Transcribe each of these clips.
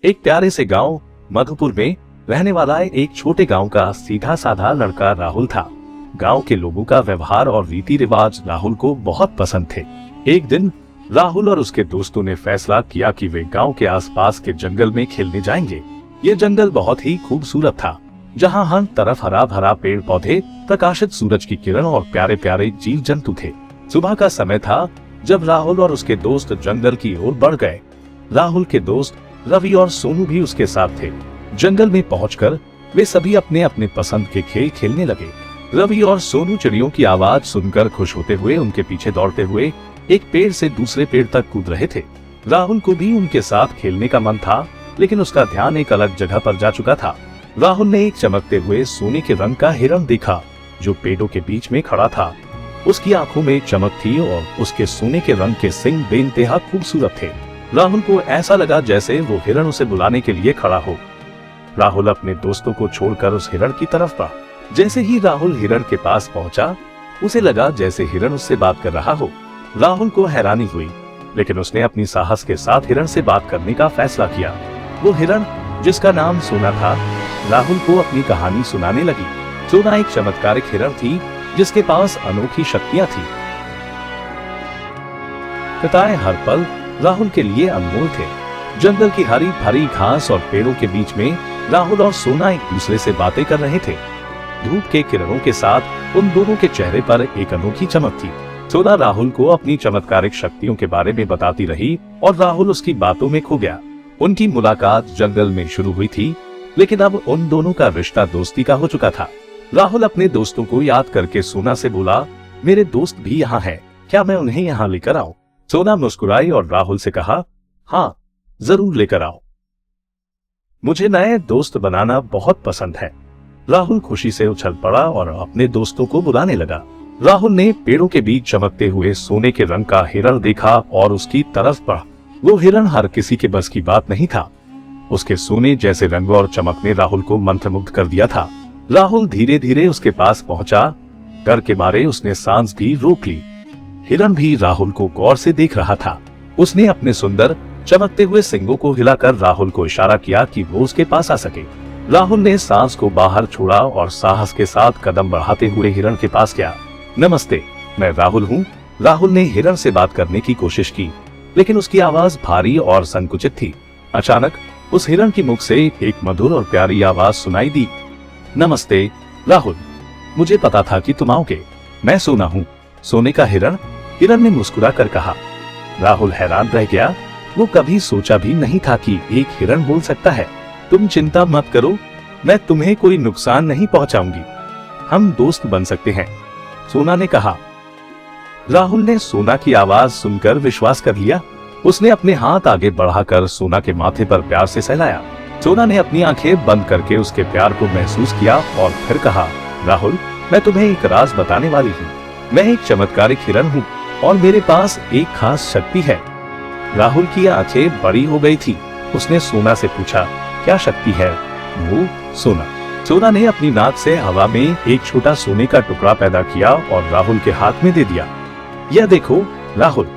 एक प्यारे से गांव मधुपुर में रहने वाला एक छोटे गांव का सीधा साधा लड़का राहुल था। गांव के लोगों का व्यवहार और रीति रिवाज राहुल को बहुत पसंद थे। एक दिन राहुल और उसके दोस्तों ने फैसला किया कि वे गांव के आसपास के जंगल में खेलने जाएंगे। ये जंगल बहुत ही खूबसूरत था, जहां हर तरफ हरा भरा पेड़ पौधे, प्रकाशित सूरज की किरण और प्यारे प्यारे जीव जंतु थे। सुबह का समय था जब राहुल और उसके दोस्त जंगल की ओर बढ़ गए। राहुल के दोस्त रवि और सोनू भी उसके साथ थे। जंगल में पहुंचकर वे सभी अपने अपने पसंद के खेल खेलने लगे। रवि और सोनू चिड़ियों की आवाज सुनकर खुश होते हुए उनके पीछे दौड़ते हुए एक पेड़ से दूसरे पेड़ तक कूद रहे थे। राहुल को भी उनके साथ खेलने का मन था, लेकिन उसका ध्यान एक अलग जगह पर जा चुका था। राहुल ने एक चमकते हुए सोने के रंग का हिरण देखा जो पेड़ों के बीच में खड़ा था। उसकी आंखों में चमक थी और उसके सोने के रंग के सींग बेइंतहा खूबसूरत थे। राहुल को ऐसा लगा जैसे वो हिरण उसे बुलाने के लिए खड़ा हो। राहुल अपने दोस्तों को छोड़कर उस हिरण की तरफ बढ़ा। जैसे ही राहुल हिरण के पास पहुंचा, उसे लगा जैसे हिरण उससे बात कर रहा हो। राहुल को हैरानी हुई, लेकिन उसने अपनी साहस के साथ हिरण से बात करने का फैसला किया। वो हिरण, जिसका नाम सोना था, राहुल को अपनी कहानी सुनाने लगी। सोना एक चमत्कारिक हिरण थी जिसके पास अनोखी शक्तियां थी। कथाएं हर पल राहुल के लिए अनमोल थे। जंगल की हरी भरी घास और पेड़ों के बीच में राहुल और सोना एक दूसरे से बातें कर रहे थे। धूप के किरणों के साथ उन दोनों के चेहरे पर एक अनोखी चमक थी। सोना राहुल को अपनी चमत्कारिक शक्तियों के बारे में बताती रही और राहुल उसकी बातों में खो गया। उनकी मुलाकात जंगल में शुरू हुई थी, लेकिन अब उन दोनों का रिश्ता दोस्ती का हो चुका था। राहुल अपने दोस्तों को याद करके सोना से बोला, मेरे दोस्त भी यहाँ हैं, क्या मैं उन्हें यहाँ लेकर आऊं? सोना मुस्कुराई और राहुल से कहा, हाँ जरूर लेकर आओ, मुझे नए दोस्त बनाना बहुत पसंद है। राहुल खुशी से उछल पड़ा और अपने दोस्तों को बुलाने लगा। राहुल ने पेड़ों के बीच चमकते हुए सोने के रंग का हिरण देखा और उसकी तरफ बढ़ा। वो हिरण हर किसी के बस की बात नहीं था। उसके सोने जैसे रंग और चमक ने राहुल को मंत्रमुग्ध कर दिया था। राहुल धीरे धीरे उसके पास पहुंचा। डर के मारे उसने सांस भी रोक ली। हिरण भी राहुल को गौर से देख रहा था। उसने अपने सुंदर चमकते हुए सींगों को हिलाकर राहुल को इशारा किया कि वो उसके पास आ सके। राहुल ने सांस को बाहर छोड़ा और साहस के साथ कदम बढ़ाते हुए हिरण के पास गया। नमस्ते, मैं राहुल हूँ। राहुल ने हिरण से बात करने की कोशिश की, लेकिन उसकी आवाज भारी और संकुचित थी। अचानक उस हिरण की मुख से एक मधुर और प्यारी आवाज सुनाई दी। नमस्ते राहुल, मुझे पता था कि तुम आओगे। मैं सोना हूँ, सोने का हिरण। हिरण ने मुस्कुरा कर कहा। राहुल हैरान रह गया। वो कभी सोचा भी नहीं था कि एक हिरण बोल सकता है। तुम चिंता मत करो, मैं तुम्हें कोई नुकसान नहीं पहुंचाऊंगी, हम दोस्त बन सकते हैं, सोना ने कहा। राहुल ने सोना की आवाज सुनकर विश्वास कर लिया। उसने अपने हाथ आगे बढ़ाकर सोना के माथे पर प्यार से सहलाया। सोना ने अपनी आंखें बंद करके उसके प्यार को महसूस किया और फिर कहा, राहुल, मैं तुम्हें एक राज बताने वाली हूँ। मैं एक चमत्कारिक हिरण हूँ और मेरे पास एक खास शक्ति है। राहुल की आंखें बड़ी हो गई थी। उसने सोना से पूछा, क्या शक्ति है वो? सोना ने अपनी नाक से हवा में एक छोटा सोने का टुकड़ा पैदा किया और राहुल के हाथ में दे दिया। यह देखो राहुल,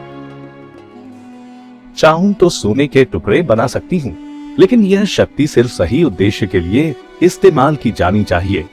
चाहूं तो सोने के टुकड़े बना सकती हूँ, लेकिन यह शक्ति सिर्फ सही उद्देश्य के लिए इस्तेमाल की जानी चाहिए।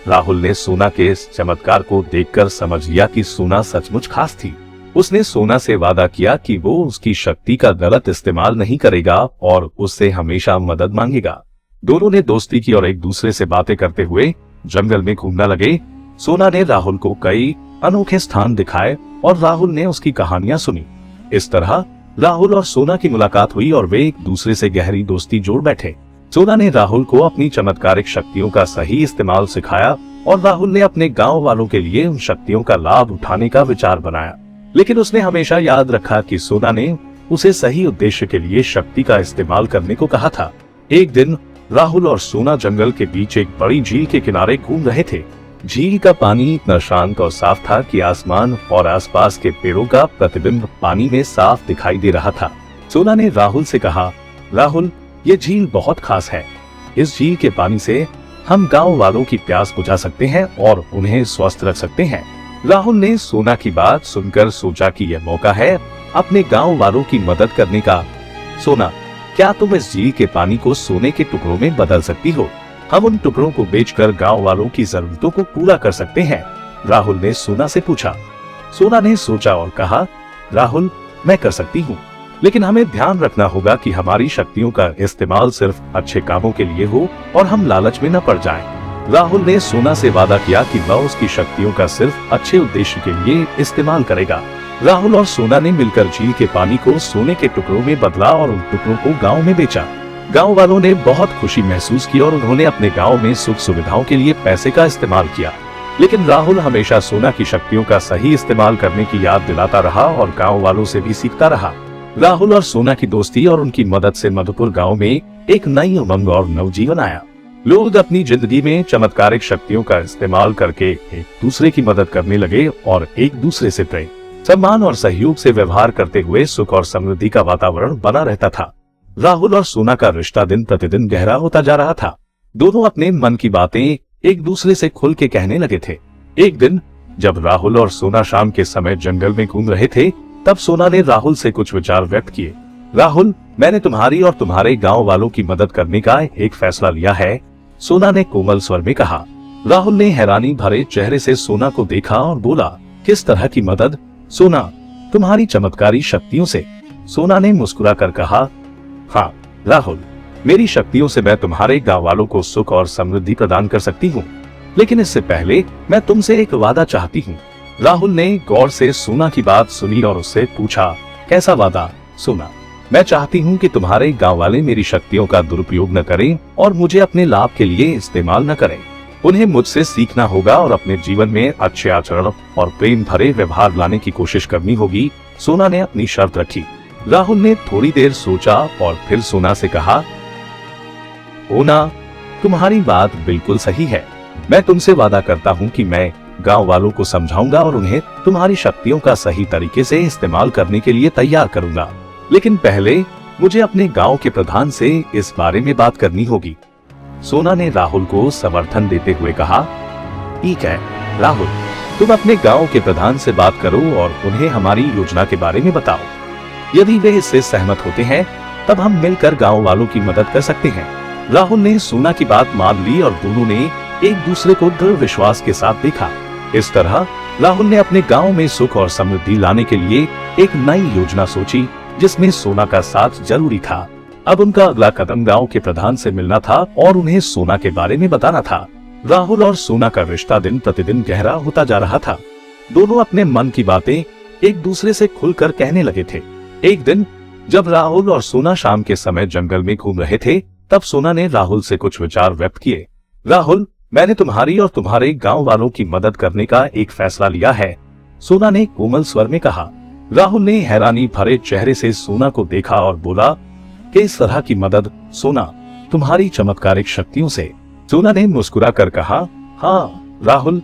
राहुल ने सोना के इस चमत्कार को देखकर समझ लिया कि सोना सचमुच खास थी। उसने सोना से वादा किया कि वो उसकी शक्ति का गलत इस्तेमाल नहीं करेगा और उससे हमेशा मदद मांगेगा। दोनों ने दोस्ती की और एक दूसरे से बातें करते हुए जंगल में घूमने लगे। सोना ने राहुल को कई अनोखे स्थान दिखाए और राहुल ने उसकी कहानियां सुनी। इस तरह राहुल और सोना की मुलाकात हुई और वे एक दूसरे से गहरी दोस्ती जोड़ बैठे। सोना ने राहुल को अपनी चमत्कारिक शक्तियों का सही इस्तेमाल सिखाया और राहुल ने अपने गांव वालों के लिए उन शक्तियों का लाभ उठाने का विचार बनाया। लेकिन उसने हमेशा याद रखा कि सोना ने उसे सही उद्देश्य के लिए शक्ति का इस्तेमाल करने को कहा था। एक दिन राहुल और सोना जंगल के बीच एक बड़ी झील के किनारे घूम रहे थे। झील का पानी इतना शांत और साफ था कि आसमान और आसपास के पेड़ों का प्रतिबिंब पानी में साफ दिखाई दे रहा था। सोना ने राहुल से कहा, राहुल, ये झील बहुत खास है। इस झील के पानी से हम गांव वालों की प्यास बुझा सकते हैं और उन्हें स्वस्थ रख सकते हैं। राहुल ने सोना की बात सुनकर सोचा कि यह मौका है अपने गांव वालों की मदद करने का। सोना, क्या तुम इस झील के पानी को सोने के टुकड़ों में बदल सकती हो? हम उन टुकड़ों को बेचकर गांव वालों की जरूरतों को पूरा कर सकते हैं। राहुल ने सोना से पूछा। सोना ने सोचा और कहा, राहुल, मैं कर सकती हूँ, लेकिन हमें ध्यान रखना होगा कि हमारी शक्तियों का इस्तेमाल सिर्फ अच्छे कामों के लिए हो और हम लालच में न पड़ जाएं। राहुल ने सोना से वादा किया कि वह उसकी शक्तियों का सिर्फ अच्छे उद्देश्य के लिए इस्तेमाल करेगा। राहुल और सोना ने मिलकर झील के पानी को सोने के टुकड़ों में बदला और उन टुकड़ों को गांव में बेचा। गांव वालों ने बहुत खुशी महसूस की और उन्होंने अपने गांव में सुख सुविधाओं के लिए पैसे का इस्तेमाल किया। लेकिन राहुल हमेशा सोना की शक्तियों का सही इस्तेमाल करने की याद दिलाता रहा और गांव वालों से भी सीखता रहा। राहुल और सोना की दोस्ती और उनकी मदद से मधुपुर गांव में एक नई उमंग और नवजीवन आया। लोग अपनी जिंदगी में चमत्कारिक शक्तियों का इस्तेमाल करके एक दूसरे की मदद करने लगे और एक दूसरे से प्रेम, सम्मान और सहयोग से व्यवहार करते हुए सुख और समृद्धि का वातावरण बना रहता था। राहुल और सोना का रिश्ता दिन प्रतिदिन गहरा होता जा रहा था। दोनों अपने मन की बातें एक दूसरे से खुल के कहने लगे थे। एक दिन जब राहुल और सोना शाम के समय जंगल में घूम रहे थे, तब सोना ने राहुल से कुछ विचार व्यक्त किए। राहुल, मैंने तुम्हारी और तुम्हारे गांव वालों की मदद करने का एक फैसला लिया है, सोना ने कोमल स्वर में कहा। राहुल ने हैरानी भरे चेहरे से सोना को देखा और बोला, किस तरह की मदद? सोना, तुम्हारी चमत्कारी शक्तियों से। सोना ने मुस्कुरा कर कहा, हाँ राहुल, मेरी शक्तियों से मैं तुम्हारे गांव वालों को सुख और समृद्धि प्रदान कर सकती हूँ, लेकिन इससे पहले मैं तुमसे एक वादा चाहती हूँ। राहुल ने गौर से सोना की बात सुनी और उससे पूछा, कैसा वादा? सोना, मैं चाहती हूँ कि तुम्हारे गांव वाले मेरी शक्तियों का दुरुपयोग न करें और मुझे अपने लाभ के लिए इस्तेमाल न करें। उन्हें मुझसे सीखना होगा और अपने जीवन में अच्छे आचरण और प्रेम भरे व्यवहार लाने की कोशिश करनी होगी। सोना ने अपनी शर्त रखी। राहुल ने थोड़ी देर सोचा और फिर सोना से कहा, सोना, तुम्हारी बात बिल्कुल सही है। मैं तुमसे वादा करता हूँ कि मैं गांव वालों को समझाऊंगा और उन्हें तुम्हारी शक्तियों का सही तरीके से इस्तेमाल करने के लिए तैयार करूंगा। लेकिन पहले मुझे अपने गांव के प्रधान से इस बारे में बात करनी होगी। सोना ने राहुल को समर्थन देते हुए कहा, ठीक है राहुल, तुम अपने गांव के प्रधान से बात करो और उन्हें हमारी योजना के बारे में बताओ। यदि वे इससे सहमत होते हैं, तब हम मिलकर गांव वालों की मदद कर सकते हैं। राहुल ने सोना की बात मान ली और दोनों ने एक दूसरे को दृढ़ विश्वास के साथ देखा। इस तरह राहुल ने अपने गांव में सुख और समृद्धि लाने के लिए एक नई योजना सोची, जिसमें सोना का साथ जरूरी था। अब उनका अगला कदम गांव के प्रधान से मिलना था और उन्हें सोना के बारे में बताना था। राहुल और सोना का रिश्ता दिन प्रतिदिन गहरा होता जा रहा था। दोनों अपने मन की बातें एक दूसरे से खुलकर कहने लगे थे। एक दिन जब राहुल और सोना शाम के समय जंगल में घूम रहे थे, तब सोना ने राहुल से कुछ विचार व्यक्त किए। राहुल, मैंने तुम्हारी और तुम्हारे गांव वालों की मदद करने का एक फैसला लिया है, सोना ने कोमल स्वर में कहा। राहुल ने हैरानी भरे चेहरे से सोना को देखा और बोला, किस तरह की मदद? सोना, तुम्हारी चमत्कारिक शक्तियों से। सोना ने मुस्कुरा कर कहा, हाँ राहुल,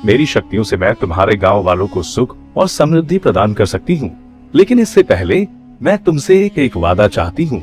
मेरी शक्तियों से मैं तुम्हारे गांव वालों को सुख और समृद्धि प्रदान कर सकती हूँ, लेकिन इससे पहले मैं तुमसे एक वादा चाहती हूँ।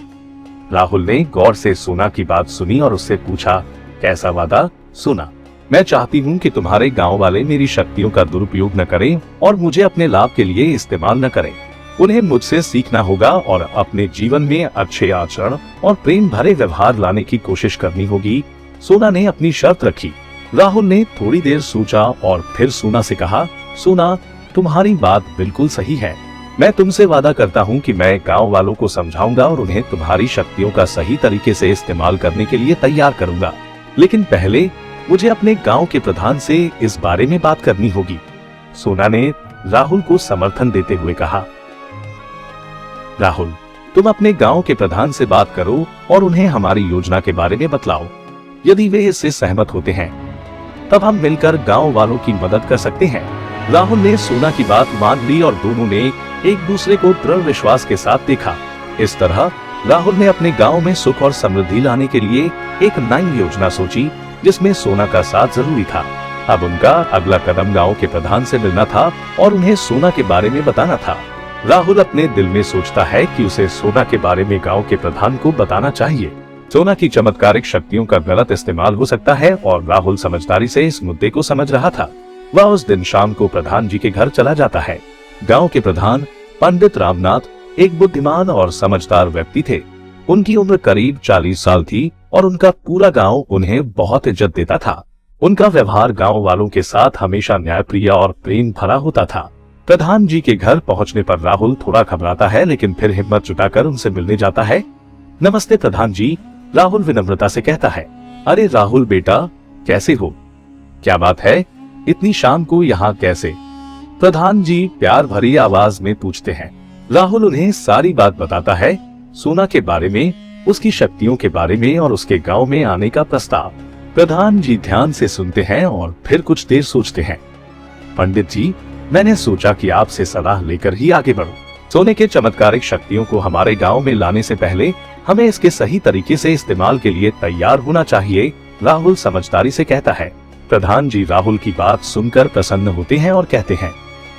राहुल ने गौर से सोना की बात सुनी और उससे पूछा, कैसा वादा? सोना, मैं चाहती हूँ कि तुम्हारे गांव वाले मेरी शक्तियों का दुरुपयोग न करें और मुझे अपने लाभ के लिए इस्तेमाल न करें। उन्हें मुझसे सीखना होगा और अपने जीवन में अच्छे आचरण और प्रेम भरे व्यवहार लाने की कोशिश करनी होगी। सोना ने अपनी शर्त रखी। राहुल ने थोड़ी देर सोचा और फिर सोना से कहा, सोना, तुम्हारी बात बिल्कुल सही है। मैं तुमसे वादा करता हूँ कि मैं गांव वालों को समझाऊंगा और उन्हें तुम्हारी शक्तियों का सही तरीके से इस्तेमाल करने के लिए तैयार करूंगा, लेकिन पहले मुझे अपने गांव के प्रधान से इस बारे में बात करनी होगी। सोना ने राहुल को समर्थन देते हुए कहा, राहुल, तुम अपने गांव के प्रधान से बात करो और उन्हें हमारी योजना के बारे में बतलाओ। यदि वे इससे सहमत होते हैं, तब हम मिलकर गांव वालों की मदद कर सकते हैं। राहुल ने सोना की बात मान ली और दोनों ने एक दूसरे को दृढ़ विश्वास के साथ देखा। इस तरह राहुल ने अपने गांव में सुख और समृद्धि लाने के लिए एक नई योजना सोची, जिसमें सोना का साथ जरूरी था। अब उनका अगला कदम गांव के प्रधान से मिलना था और उन्हें सोना के बारे में बताना था। राहुल अपने दिल में सोचता है कि उसे सोना के बारे में गांव के प्रधान को बताना चाहिए। सोना की चमत्कारिक शक्तियों का गलत इस्तेमाल हो सकता है और राहुल समझदारी से इस मुद्दे को समझ रहा था। वह उस दिन शाम को प्रधान जी के घर चला जाता है। गांव के प्रधान पंडित रामनाथ एक बुद्धिमान और समझदार व्यक्ति थे। उनकी उम्र करीब 40 साल थी और उनका पूरा गांव उन्हें बहुत इज्जत देता था। उनका व्यवहार गांव वालों के साथ हमेशा न्यायप्रिय और प्रेम भरा होता था। प्रधान जी के घर पहुंचने पर राहुल थोड़ा घबराता है, लेकिन फिर हिम्मत जुटाकर उनसे मिलने जाता है। नमस्ते प्रधान जी, राहुल विनम्रता से कहता है। अरे राहुल बेटा, कैसे हो? क्या बात है, इतनी शाम को यहाँ कैसे? प्रधान जी प्यार भरी आवाज में पूछते हैं। राहुल उन्हें सारी बात बताता है, सोना के बारे में, उसकी शक्तियों के बारे में और उसके गांव में आने का प्रस्ताव। प्रधान जी ध्यान से सुनते हैं और फिर कुछ देर सोचते हैं। पंडित जी, मैंने सोचा कि आपसे सलाह लेकर ही आगे बढ़ूं। सोने के चमत्कारिक शक्तियों को हमारे गांव में लाने से पहले हमें इसके सही तरीके से इस्तेमाल के लिए तैयार होना चाहिए, राहुल समझदारी से कहता है। प्रधान जी राहुल की बात सुनकर प्रसन्न होते हैं और कहते हैं,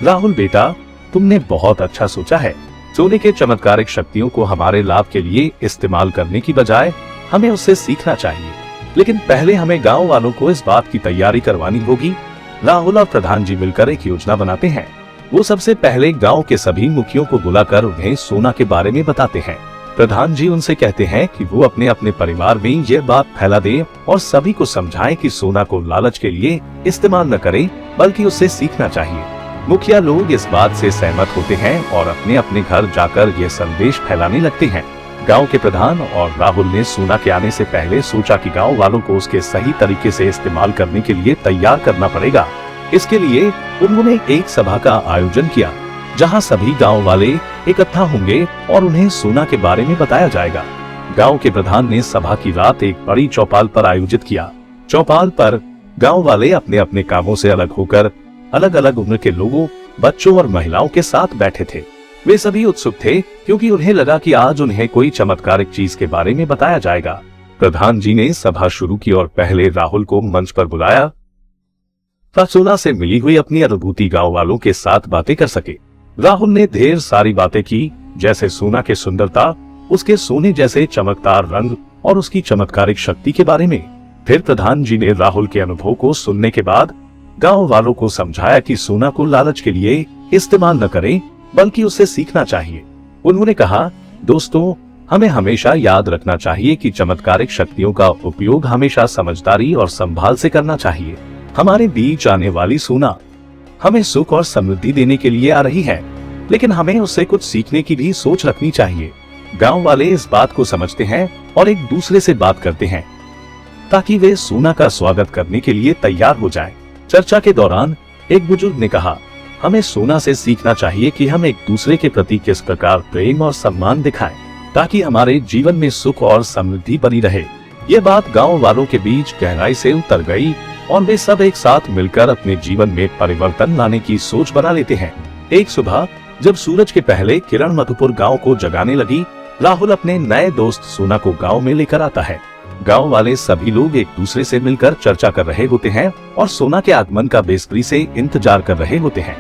राहुल बेटा, तुमने बहुत अच्छा सोचा है। सोने के चमत्कारिक शक्तियों को हमारे लाभ के लिए इस्तेमाल करने की बजाय हमें उससे सीखना चाहिए, लेकिन पहले हमें गांव वालों को इस बात की तैयारी करवानी होगी। राहुल और प्रधान जी मिलकर एक योजना बनाते हैं। वो सबसे पहले गांव के सभी मुखियों को बुलाकर उन्हें सोना के बारे में बताते हैं। प्रधान जी उनसे कहते हैं कि वो अपने अपने परिवार में ये बात फैला दे और सभी को समझाएं कि सोना को लालच के लिए इस्तेमाल न करें, बल्कि उससे सीखना चाहिए। मुखिया लोग इस बात से सहमत होते हैं और अपने अपने घर जाकर ये संदेश फैलाने लगते हैं। गांव के प्रधान और राहुल ने सोना के आने से पहले सोचा कि गांव वालों को उसके सही तरीके से इस्तेमाल करने के लिए तैयार करना पड़ेगा। इसके लिए उन्होंने एक सभा का आयोजन किया, जहां सभी गांव वाले इकट्ठा होंगे और उन्हें सोना के बारे में बताया जाएगा। गांव के प्रधान ने सभा की रात एक बड़ी चौपाल पर आयोजित किया। चौपाल पर गांव वाले अपने अपने कामों से अलग होकर अलग अलग उम्र के लोगों, बच्चों और महिलाओं के साथ बैठे थे। वे सभी उत्सुक थे, क्योंकि उन्हें लगा कि आज उन्हें कोई चमत्कारिक चीज के बारे में बताया जाएगा। प्रधान जी ने सभा शुरू की और पहले राहुल को मंच पर बुलाया, सोना से मिली हुई अपनी अनुभूति गांव वालों के साथ बातें कर सके। राहुल ने ढेर सारी बातें की, जैसे सोना की सुंदरता, उसके सोने जैसे चमकदार रंग और उसकी चमत्कारिक शक्ति के बारे में। फिर प्रधान जी ने राहुल के अनुभव को सुनने के बाद गांव वालों को समझाया कि सोना को लालच के लिए इस्तेमाल न करें, बल्कि उससे सीखना चाहिए। उन्होंने कहा, दोस्तों, हमें हमेशा याद रखना चाहिए कि चमत्कारिक शक्तियों का उपयोग हमेशा समझदारी और संभाल से करना चाहिए। हमारे बीच आने वाली सोना हमें सुख और समृद्धि देने के लिए आ रही है, लेकिन हमें उससे कुछ सीखने की भी सोच रखनी चाहिए। गांव वाले इस बात को समझते हैं और एक दूसरे से बात करते हैं, ताकि वे सोना का स्वागत करने के लिए तैयार हो जाएं। चर्चा के दौरान एक बुजुर्ग ने कहा, हमें सोना से सीखना चाहिए कि हम एक दूसरे के प्रति किस प्रकार प्रेम और सम्मान दिखाएं, ताकि हमारे जीवन में सुख और समृद्धि बनी रहे। ये बात गांव वालों के बीच गहराई से उतर गई और वे सब एक साथ मिलकर अपने जीवन में परिवर्तन लाने की सोच बना लेते हैं। एक सुबह जब सूरज के पहले किरण मधुपुर गांव को जगाने लगी, राहुल अपने नए दोस्त सोना को गांव में लेकर आता है। गांव वाले सभी लोग एक दूसरे से मिलकर चर्चा कर रहे होते हैं और सोना के आगमन का बेसब्री से इंतजार कर रहे होते हैं।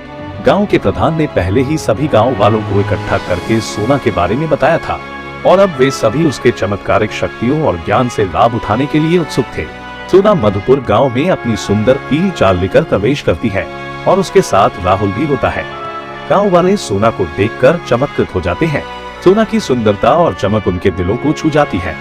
गांव के प्रधान ने पहले ही सभी गांव वालों को इकट्ठा करके सोना के बारे में बताया था और अब वे सभी उसके चमत्कारिक शक्तियों और ज्ञान से लाभ उठाने के लिए उत्सुक थे। सोना मधुपुर गांव में अपनी सुंदर पीली चाल लेकर प्रवेश करती है और उसके साथ राहुल भी होता है। गांव वाले सोना को देखकर चमत्कृत हो जाते हैं। सोना की सुंदरता और चमक उनके दिलों को छू जाती है।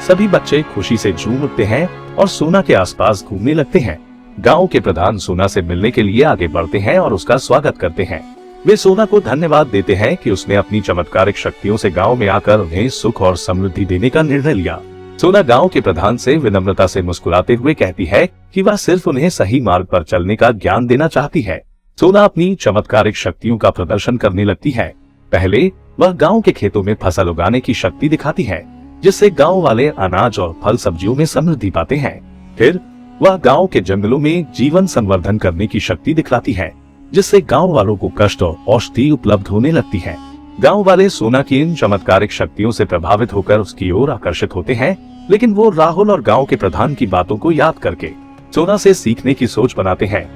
सभी बच्चे खुशी से झूम उठते हैं और सोना के आसपास घूमने लगते हैं। गांव के प्रधान सोना से मिलने के लिए आगे बढ़ते हैं और उसका स्वागत करते हैं। वे सोना को धन्यवाद देते हैं कि उसने अपनी चमत्कारिक शक्तियों से गांव में आकर उन्हें सुख और समृद्धि देने का निर्णय लिया। सोना गांव के प्रधान से विनम्रता से मुस्कुराते हुए कहती है कि वह सिर्फ उन्हें सही मार्ग पर चलने का ज्ञान देना चाहती है। सोना अपनी चमत्कारिक शक्तियों का प्रदर्शन करने लगती है। पहले वह गांव के खेतों में फसल उगाने की शक्ति दिखाती है, जिससे गांव वाले अनाज और फल सब्जियों में समृद्धि पाते हैं। फिर वह गांव के जंगलों में जीवन संवर्धन करने की शक्ति दिखलाती है, जिससे गांव वालों को कष्ट और औषधि उपलब्ध होने लगती है। गांव वाले सोना की इन चमत्कारिक शक्तियों से प्रभावित होकर उसकी ओर आकर्षित होते हैं, लेकिन वो राहुल और गांव के प्रधान की बातों को याद करके सोना से सीखने की सोच बनाते हैं।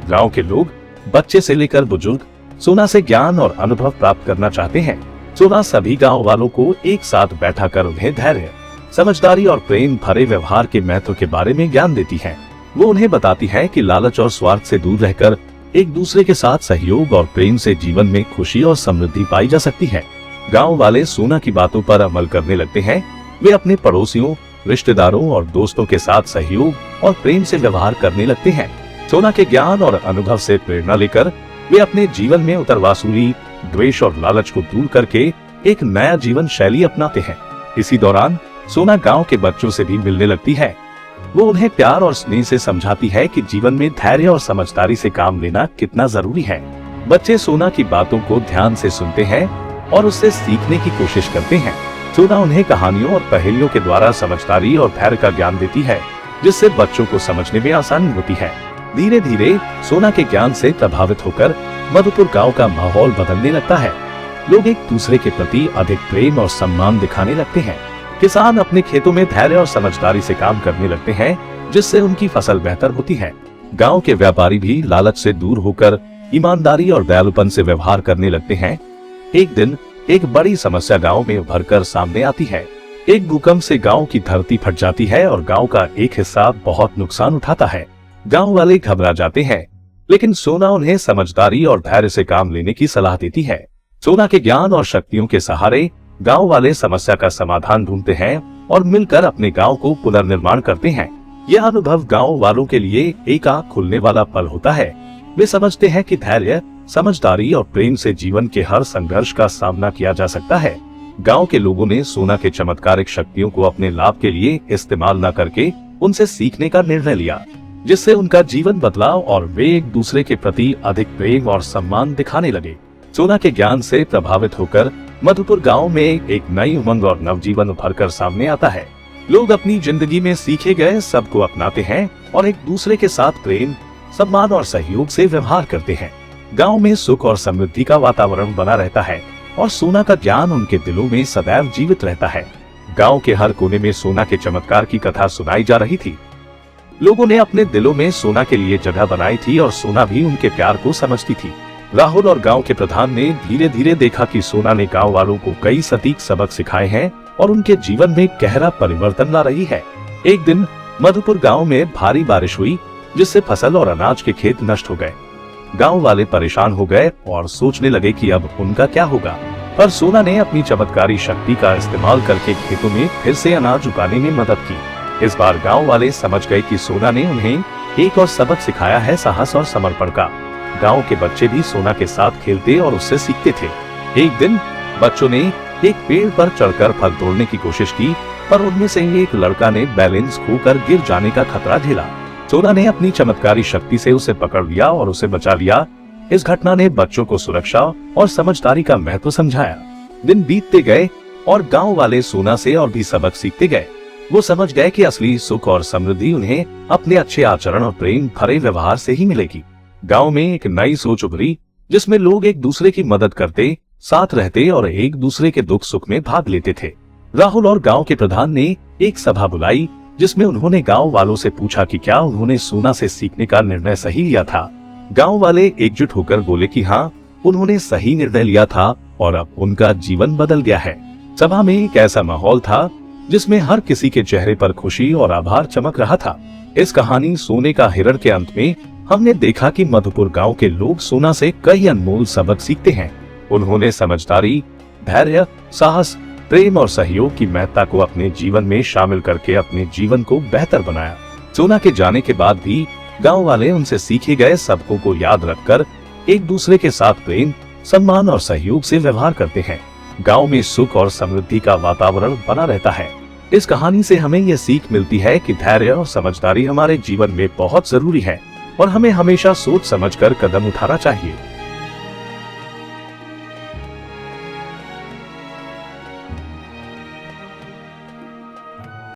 गांव के लोग, बच्चे से लेकर बुजुर्ग, सोना से ज्ञान और अनुभव प्राप्त करना चाहते हैं। सोना सभी गांव वालों को एक साथ बैठा कर उन्हें धैर्य, समझदारी और प्रेम भरे व्यवहार के महत्व के बारे में ज्ञान देती है। वो उन्हें बताती है कि लालच और स्वार्थ से दूर रहकर एक दूसरे के साथ सहयोग और प्रेम से जीवन में खुशी और समृद्धि पाई जा सकती है। गांव वाले सोना की बातों पर अमल करने लगते हैं। वे अपने पड़ोसियों, रिश्तेदारों और दोस्तों के साथ सहयोग और प्रेम से व्यवहार करने लगते हैं। सोना के ज्ञान और अनुभव से प्रेरणा लेकर वे अपने जीवन में उतरवासूली, द्वेष और लालच को दूर करके एक नया जीवन शैली अपनाते हैं। इसी दौरान सोना गांव के बच्चों से भी मिलने लगती है। वो उन्हें प्यार और स्नेह से समझाती है कि जीवन में धैर्य और समझदारी से काम लेना कितना जरूरी है। बच्चे सोना की बातों को ध्यान से सुनते हैं और उससे सीखने की कोशिश करते हैं। सोना उन्हें कहानियों और पहेलियों के द्वारा समझदारी और धैर्य का ज्ञान देती है, जिससे बच्चों को समझने में आसानी होती है। धीरे धीरे सोना के ज्ञान से प्रभावित होकर मधुपुर गांव का माहौल बदलने लगता है। लोग एक दूसरे के प्रति अधिक प्रेम और सम्मान दिखाने लगते हैं। किसान अपने खेतों में धैर्य और समझदारी से काम करने लगते हैं, जिससे उनकी फसल बेहतर होती है। गांव के व्यापारी भी लालच से दूर होकर ईमानदारी और दयालुपन से व्यवहार करने लगते हैं। एक दिन एक बड़ी समस्या गांव में उभर कर सामने आती है। एक भूकंप से गांव की धरती फट जाती है और गांव का एक हिस्सा बहुत नुकसान उठाता है। गांव वाले घबरा जाते हैं, लेकिन सोना उन्हें समझदारी और धैर्य से काम लेने की सलाह देती है। सोना के ज्ञान और शक्तियों के सहारे गांव वाले समस्या का समाधान ढूंढते हैं और मिलकर अपने गांव को पुनर्निर्माण करते हैं। यह अनुभव गांव वालों के लिए एक आंख खुलने वाला पल होता है। वे समझते हैं कि धैर्य, समझदारी और प्रेम से जीवन के हर संघर्ष का सामना किया जा सकता है। गांव के लोगों ने सोना के चमत्कारिक शक्तियों को अपने लाभ के लिए इस्तेमाल न करके उनसे सीखने का निर्णय लिया, जिससे उनका जीवन बदला और वे एक दूसरे के प्रति अधिक प्रेम और सम्मान दिखाने लगे। सोना के ज्ञान से प्रभावित होकर मधुपुर गांव में एक नई उमंग और नवजीवन उभर कर सामने आता है। लोग अपनी जिंदगी में सीखे गए सबको अपनाते हैं और एक दूसरे के साथ प्रेम, सम्मान और सहयोग से व्यवहार करते हैं। गांव में सुख और समृद्धि का वातावरण बना रहता है और सोना का ज्ञान उनके दिलों में सदैव जीवित रहता है। गांव के हर कोने में सोना के चमत्कार की कथा सुनाई जा रही थी। लोगों ने अपने दिलों में सोना के लिए जगह बनाई थी और सोना भी उनके प्यार को समझती थी। राहुल और गांव के प्रधान ने धीरे धीरे देखा कि सोना ने गांव वालों को कई सटीक सबक सिखाए हैं और उनके जीवन में गहरा परिवर्तन ला रही है। एक दिन मधुपुर गांव में भारी बारिश हुई, जिससे फसल और अनाज के खेत नष्ट हो गए। गांव वाले परेशान हो गए और सोचने लगे कि अब उनका क्या होगा। पर सोना ने अपनी चमत्कारी शक्ति का इस्तेमाल करके खेतों में फिर से अनाज उगाने में मदद की। इस बार गांव वाले समझ गए कि सोना ने उन्हें एक और सबक सिखाया है, साहस और समर्पण का। गांव के बच्चे भी सोना के साथ खेलते और उससे सीखते थे। एक दिन बच्चों ने एक पेड़ पर चढ़कर फल तोड़ने की कोशिश की, पर उनमें से एक लड़का ने बैलेंस खोकर गिर जाने का खतरा झेला। सोना ने अपनी चमत्कारी शक्ति से उसे पकड़ लिया और उसे बचा लिया। इस घटना ने बच्चों को सुरक्षा और समझदारी का महत्व समझाया। दिन बीतते गए और गांव वाले सोना से और भी सबक सीखते गए। वो समझ गए कि असली सुख और समृद्धि उन्हें अपने अच्छे आचरण और प्रेम भरे व्यवहार से ही मिलेगी। गांव में एक नई सोच उभरी, जिसमें लोग एक दूसरे की मदद करते, साथ रहते और एक दूसरे के दुख सुख में भाग लेते थे। राहुल और गांव के प्रधान ने एक सभा बुलाई, जिसमें उन्होंने गांव वालों से पूछा कि क्या उन्होंने सोना से सीखने का निर्णय सही लिया था। गांव वाले एकजुट होकर बोले कि हाँ, उन्होंने सही निर्णय लिया था और अब उनका जीवन बदल गया है। सभा में एक ऐसा माहौल था जिसमें हर किसी के चेहरे पर खुशी और आभार चमक रहा था। इस कहानी सोने का हिरण के अंत में हमने देखा कि मधुपुर गांव के लोग सोना से कई अनमोल सबक सीखते हैं। उन्होंने समझदारी, धैर्य, साहस, प्रेम और सहयोग की महत्ता को अपने जीवन में शामिल करके अपने जीवन को बेहतर बनाया। सोना के जाने के बाद भी गांव वाले उनसे सीखे गए सबकों को याद रखकर एक दूसरे के साथ प्रेम, सम्मान और सहयोग से व्यवहार करते हैं। गांव में सुख और समृद्धि का वातावरण बना रहता है। इस कहानी से हमें यह सीख मिलती है कि धैर्य और समझदारी हमारे जीवन में बहुत जरूरी है और हमें हमेशा सोच समझकर कदम उठाना चाहिए।